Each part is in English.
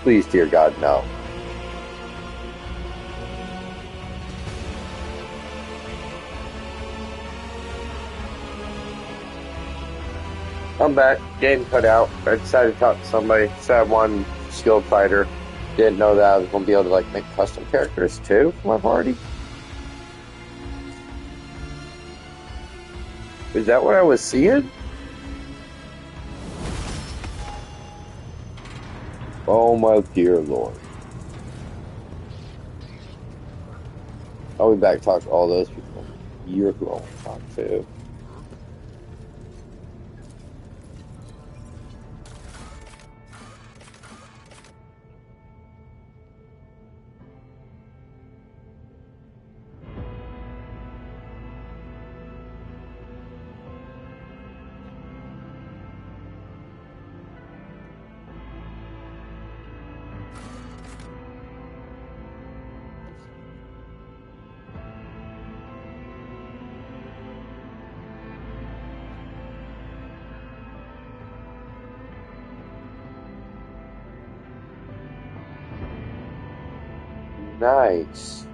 Please, dear God, no. I'm back. Game cut out. I decided to talk to somebody. Said one skilled fighter. Didn't know that I was going to be able to like make custom characters too for my party. Is that what I was seeing? Oh my dear Lord. I'll be back to talk to all those people a year who I want to talk to. Nice.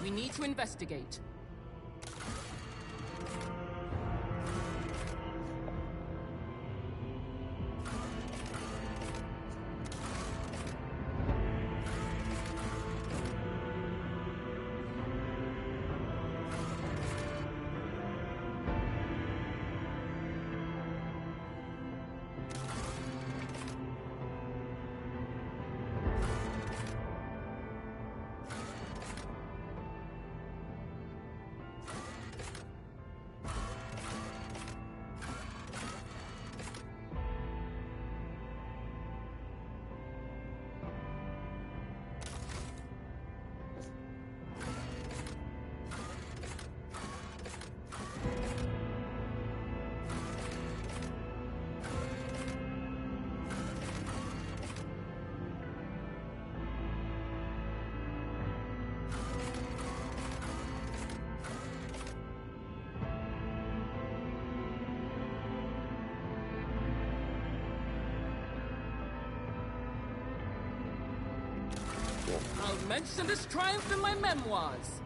We need to investigate. I'll mention this triumph in my memoirs.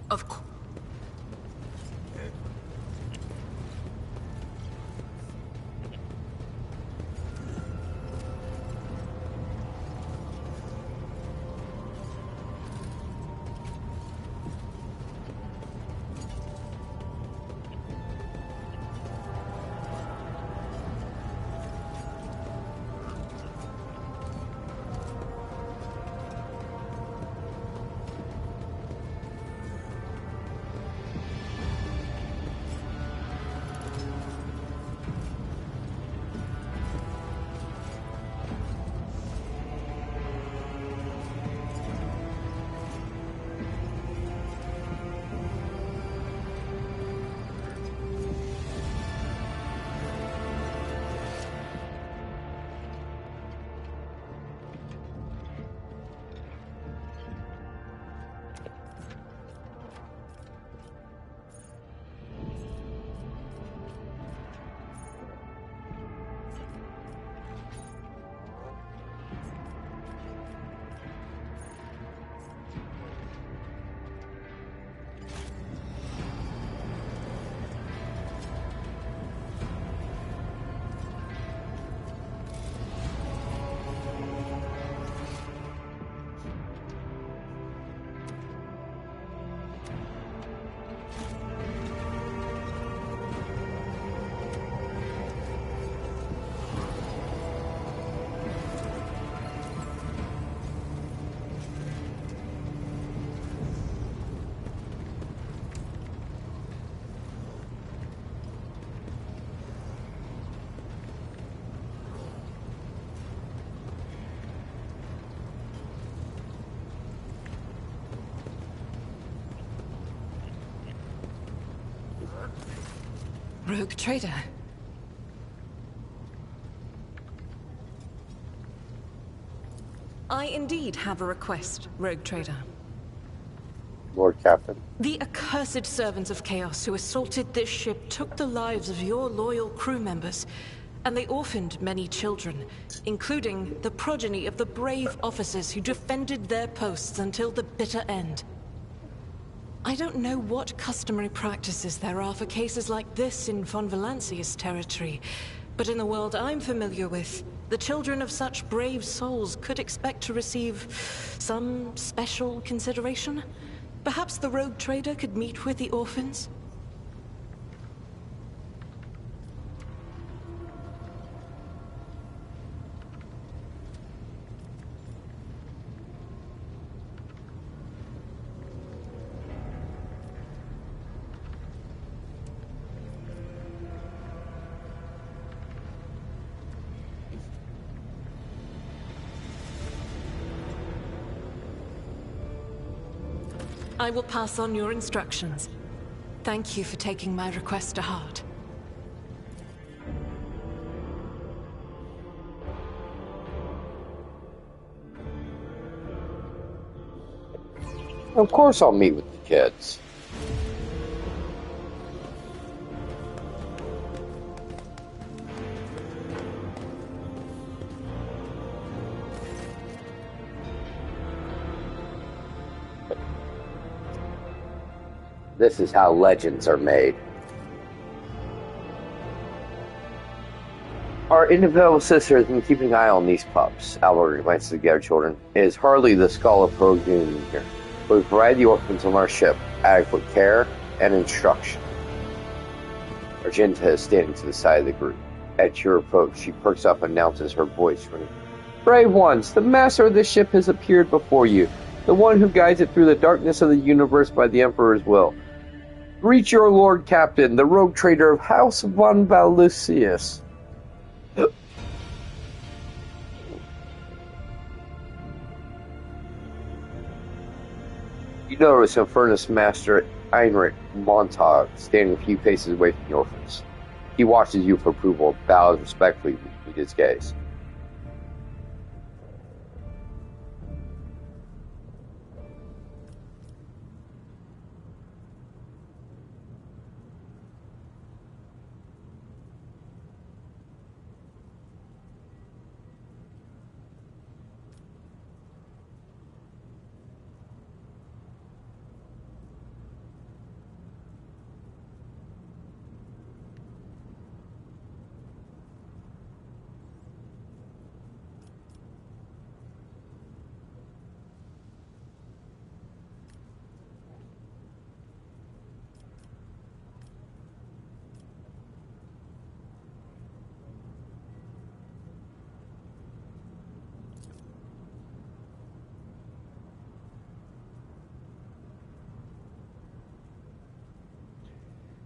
Of course. Rogue Trader. I indeed have a request, Rogue Trader. Lord Captain. The accursed servants of Chaos who assaulted this ship took the lives of your loyal crew members, and they orphaned many children, including the progeny of the brave officers who defended their posts until the bitter end. I don't know what customary practices there are for cases like this in Von Valancius territory, but in the world I'm familiar with, the children of such brave souls could expect to receive some special consideration. Perhaps the Rogue Trader could meet with the orphans? I will pass on your instructions. Thank you for taking my request to heart. Of course I'll meet with the kids. This is how legends are made. Our independent sister has been keeping an eye on these pups. Albert glances at the other children. It is hardly the skull of Hogun here, but we provide the orphans on our ship adequate care and instruction. Argenta is standing to the side of the group. At your approach, she perks up and announces, her voice ringing. Brave ones, the master of this ship has appeared before you, the one who guides it through the darkness of the universe by the Emperor's will. Greet your Lord Captain, the Rogue Trader of House Von Valancius. You notice Infernus Master Heinrich Montag standing a few paces away from the orphans. He watches you for approval, bows respectfully with his gaze.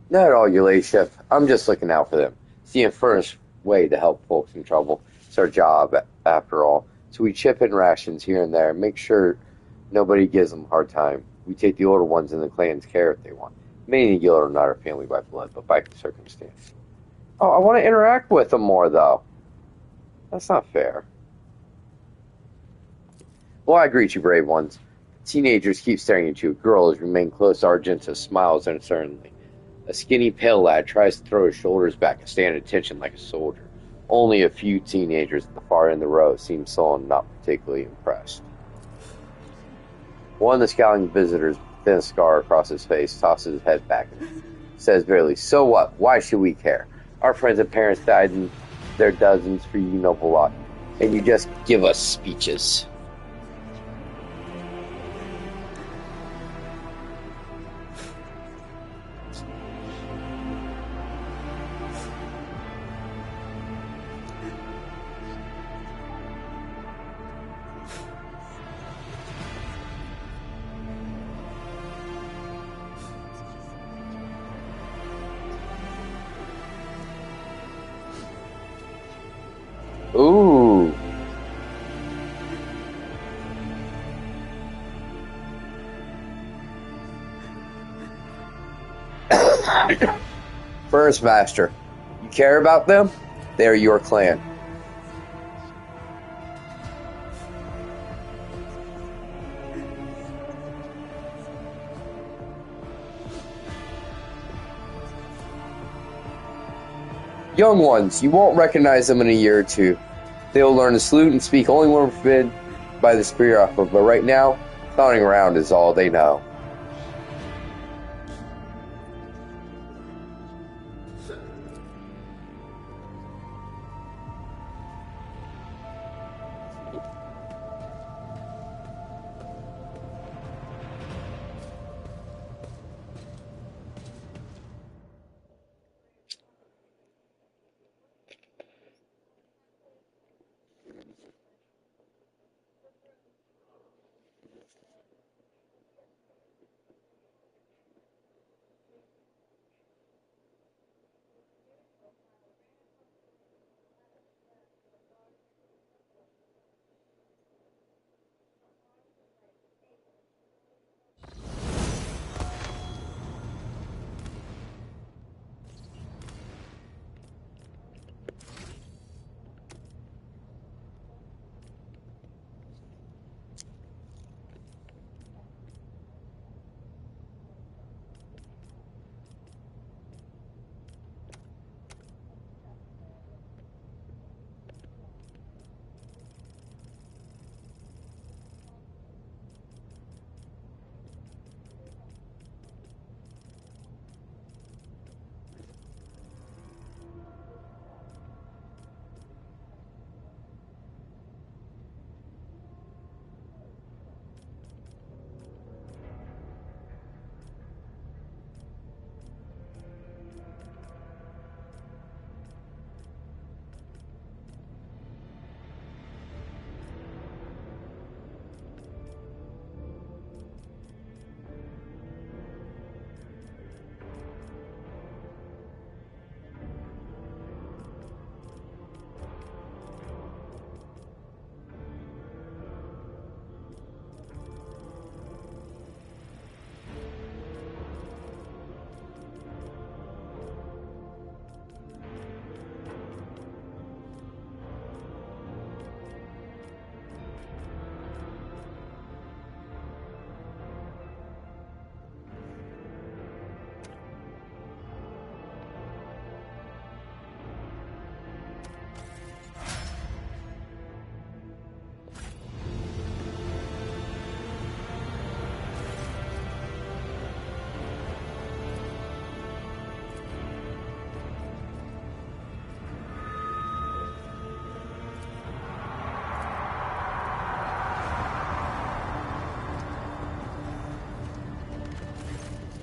Not at all, your ladyship. I'm just looking out for them. It's the Infernus way to help folks in trouble. It's our job, after all. So we chip in rations here and there, make sure nobody gives them a hard time. We take the older ones in the clan's care if they want. Many of the are not our family by blood, but by circumstance. Oh, I want to interact with them more, though. That's not fair. Well, I greet you, brave ones. Teenagers keep staring at you. Girls remain close. Argenta smiles uncertainly. A skinny, pale lad tries to throw his shoulders back and stand at attention like a soldier. Only a few teenagers at the far end of the row seem sullen, not particularly impressed. One of the scowling visitors, with a thin scar across his face, tosses his head back and says barely, "So what? Why should we care? Our friends and parents died in their dozens for you noble lot, and you just give us speeches." Ooh. First Master, you care about them? They are your clan. Young ones, you won't recognize them in a year or two. They will learn to salute and speak only when forbidden by the spirit, but right now, clowning around is all they know.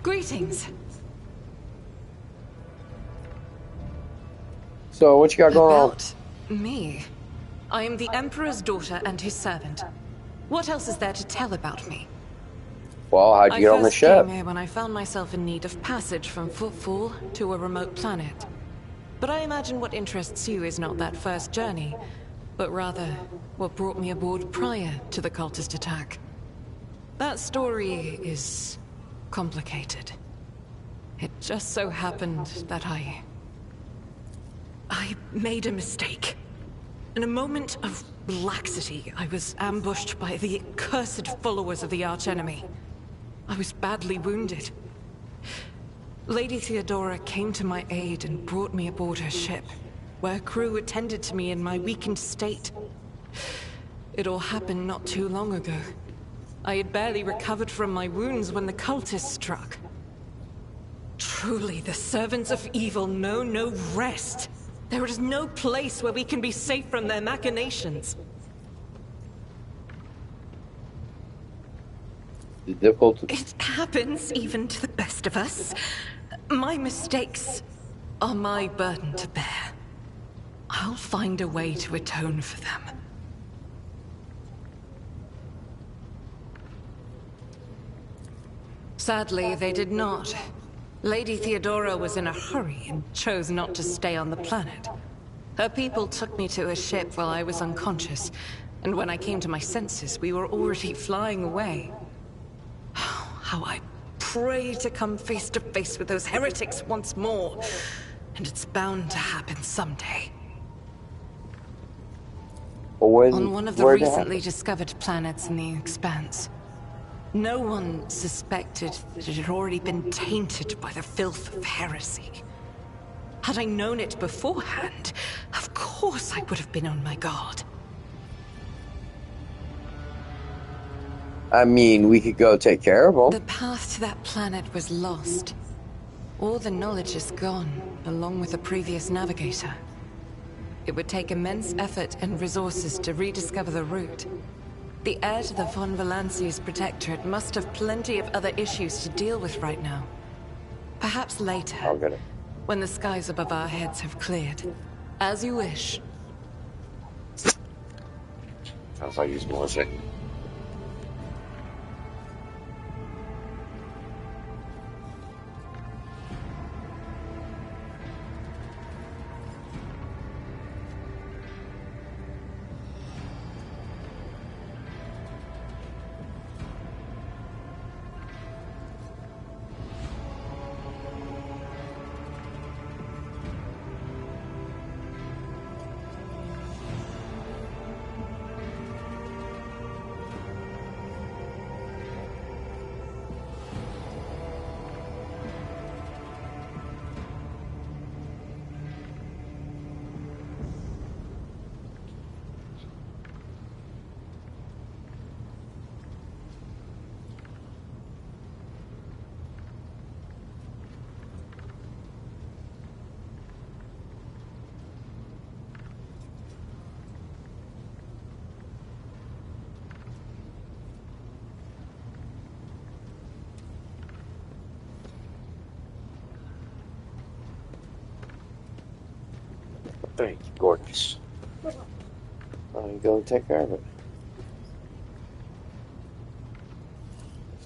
Greetings. So, what you got going on? About me. I am the Emperor's daughter and his servant. What else is there to tell about me? Well, how'd you get on the I ship? first came here when I found myself in need of passage from Footfall to a remote planet. But I imagine what interests you is not that first journey, but rather what brought me aboard prior to the cultist attack. That story is complicated. It just so happened that I made a mistake. In a moment of laxity, I was ambushed by the accursed followers of the archenemy. I was badly wounded. Lady Theodora came to my aid and brought me aboard her ship, where crew attended to me in my weakened state. It all happened not too long ago. I had barely recovered from my wounds when the cultists struck. Truly, the servants of evil know no rest. There is no place where we can be safe from their machinations. It happens even to the best of us. My mistakes are my burden to bear. I'll find a way to atone for them. Sadly, they did not. Lady Theodora was in a hurry and chose not to stay on the planet. Her people took me to a ship while I was unconscious, and when I came to my senses, we were already flying away. How I pray to come face to face with those heretics once more. And it's bound to happen someday. On one of the recently discovered planets in the Expanse. No one suspected that it had already been tainted by the filth of heresy. Had I known it beforehand, of course I would have been on my guard. I mean, we could go take care of them. The path to that planet was lost. All the knowledge is gone, along with the previous navigator. It would take immense effort and resources to rediscover the route. The heir to the Von Valancius Protectorate must have plenty of other issues to deal with right now. Perhaps later, I'll get it. when the skies above our heads have cleared. As you wish. Sounds like he's bullshit. Thank you, gorgeous. I'm going to take care of it.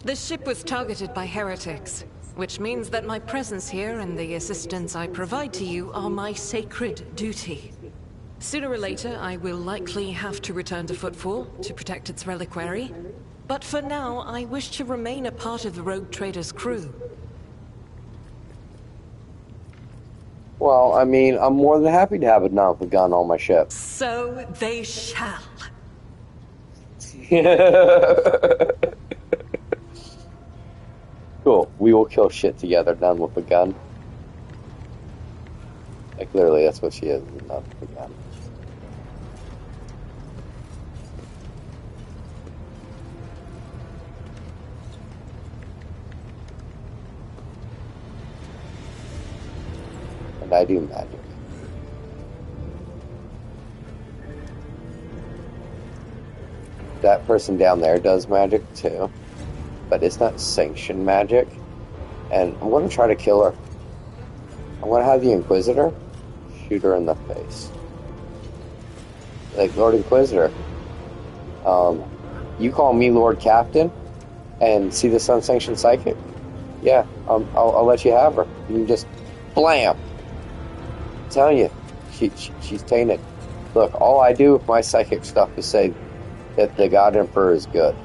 The ship was targeted by heretics, which means that my presence here and the assistance I provide to you are my sacred duty. Sooner or later, I will likely have to return to Footfall to protect its reliquary. But for now, I wish to remain a part of the Rogue Trader's crew. Well, I mean, I'm more than happy to have a Nampa gun on my ship. So they shall. Cool. We will kill shit together, done with a gun. Like, literally, that's what she is, not a gun. And I do magic. That person down there does magic too, but it's not sanctioned magic. And I'm going to try to kill her. I'm going to have the Inquisitor shoot her in the face. Like, Lord Inquisitor, you call me Lord Captain and see this unsanctioned psychic? Yeah, I'll let you have her. You can just blam. I'm telling you, she's tainted. Look, all I do with my psychic stuff is say that the God Emperor is good.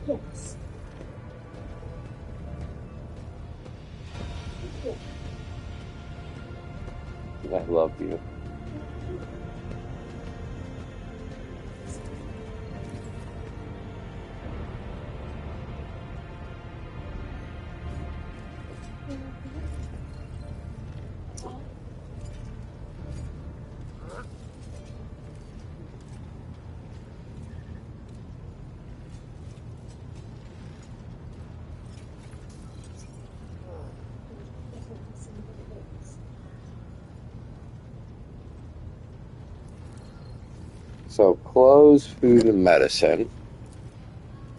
Yes. I love you. So, clothes, food, and medicine.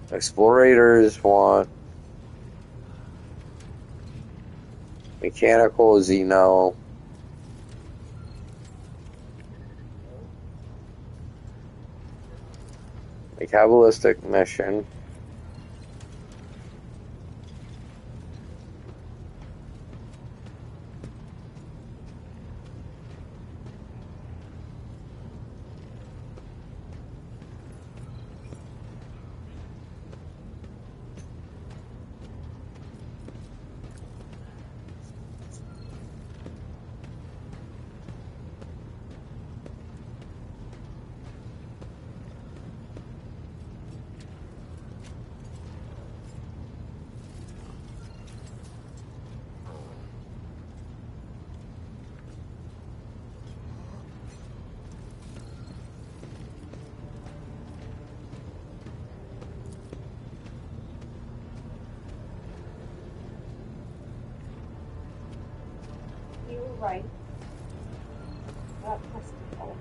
Explorators want Mechanical, Xeno. A Kabbalistic mission. You were right. That has to fall.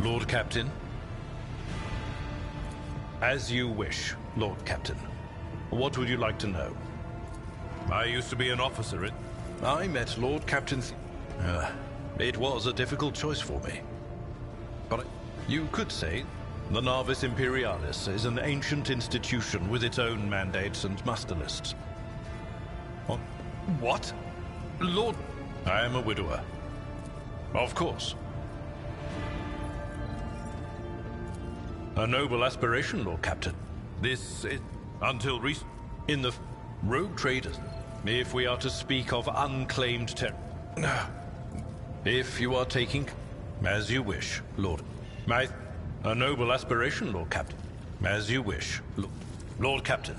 Lord Captain. As you wish, Lord Captain. What would you like to know? I used to be an officer. I met Lord Captain. It was a difficult choice for me. But you could say the Navis Imperialis is an ancient institution with its own mandates and muster lists. What? Lord... I am a widower. Of course. A noble aspiration, Lord Captain. This is, until recent, in the rogue traders, if we are to speak of unclaimed if you are taking, as you wish, Lord. A noble aspiration, Lord Captain. As you wish, Lord Captain.